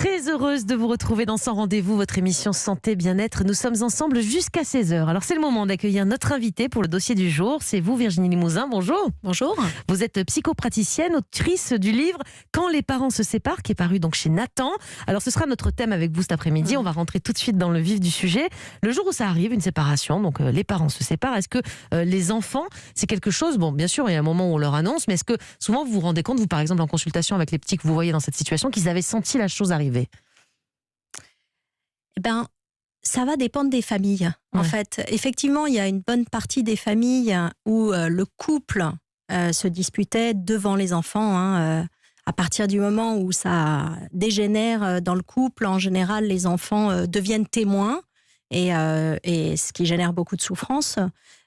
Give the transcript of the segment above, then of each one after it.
Très heureuse de vous retrouver dans Sans Rendez-vous, votre émission Santé Bien-être. Nous sommes ensemble jusqu'à 16h. Alors c'est le moment d'accueillir notre invité pour le dossier du jour. C'est vous, Virginie Limousin. Bonjour. Bonjour. Vous êtes psychopraticienne, autrice du livre Quand les parents se séparent, qui est paru donc chez Nathan. Alors ce sera notre thème avec vous cet après-midi. On va rentrer tout de suite dans le vif du sujet. Le jour où ça arrive, une séparation, donc les parents se séparent, est-ce que les enfants, c'est quelque chose, bon bien sûr il y a un moment où on leur annonce, mais est-ce que souvent vous vous rendez compte, vous par exemple en consultation avec les petits que vous voyez dans cette situation, qu'ils avaient senti la chose arriver? Eh ben, ça va dépendre des familles. En fait, effectivement, il y a une bonne partie des familles où le couple se disputait devant les enfants. À partir du moment où ça dégénère dans le couple, en général, les enfants deviennent témoins et ce qui génère beaucoup de souffrance.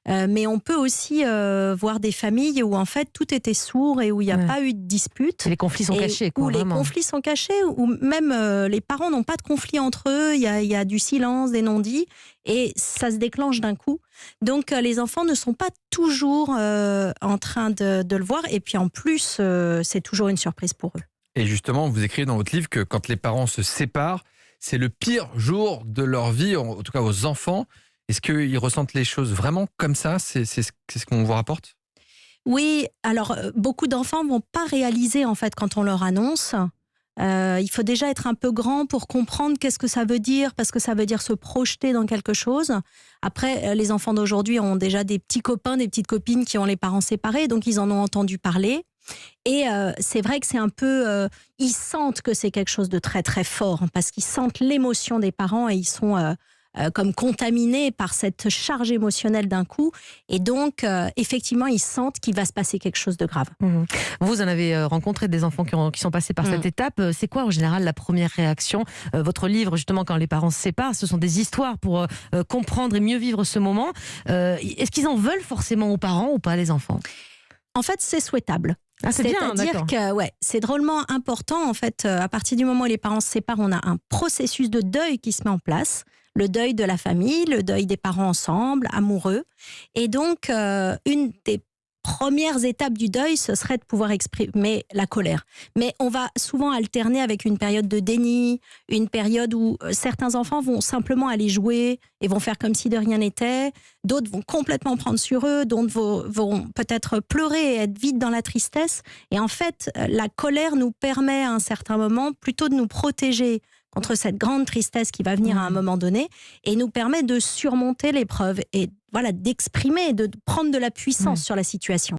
Mais on peut aussi voir des familles où en fait tout était sourd et où il n'y a pas eu de dispute. Et les conflits sont cachés, quoi, où les conflits sont cachés, où même les parents n'ont pas de conflit entre eux, il y a du silence, des non-dits, et ça se déclenche d'un coup. Donc les enfants ne sont pas toujours en train de le voir, et puis en plus, c'est toujours une surprise pour eux. Et justement, vous écrivez dans votre livre que quand les parents se séparent, c'est le pire jour de leur vie, en tout cas aux enfants. Est-ce qu'ils ressentent les choses vraiment comme ça? C'est ce qu'on vous rapporte? Oui, alors beaucoup d'enfants ne vont pas réaliser en fait quand on leur annonce. Il faut déjà être un peu grand pour comprendre qu'est-ce que ça veut dire, parce que ça veut dire se projeter dans quelque chose. Après, les enfants d'aujourd'hui ont déjà des petits copains, des petites copines qui ont les parents séparés, donc ils en ont entendu parler. Et c'est vrai que c'est un peu... ils sentent que c'est quelque chose de très très fort, parce qu'ils sentent l'émotion des parents et ils sont... comme contaminés par cette charge émotionnelle d'un coup. Et donc, effectivement, ils sentent qu'il va se passer quelque chose de grave. Vous en avez rencontré des enfants qui sont passés par cette étape. C'est quoi, en général, la première réaction? Votre livre, justement, Quand les parents se séparent, ce sont des histoires pour comprendre et mieux vivre ce moment. Est-ce qu'ils en veulent forcément aux parents ou pas, les enfants? En fait, c'est souhaitable. Ah, c'est bien, C'est-à-dire que c'est drôlement important. En fait, à partir du moment où les parents se séparent, on a un processus de deuil qui se met en place. Le deuil de la famille, le deuil des parents ensemble, amoureux. Et donc, une des premières étapes du deuil, ce serait de pouvoir exprimer la colère. Mais on va souvent alterner avec une période de déni, une période où certains enfants vont simplement aller jouer et vont faire comme si de rien n'était. D'autres vont complètement prendre sur eux, d'autres vont peut-être pleurer et être vite dans la tristesse. Et en fait, la colère nous permet à un certain moment plutôt de nous protéger contre cette grande tristesse qui va venir à un moment donné, et nous permet de surmonter l'épreuve et voilà, d'exprimer, de prendre de la puissance sur la situation.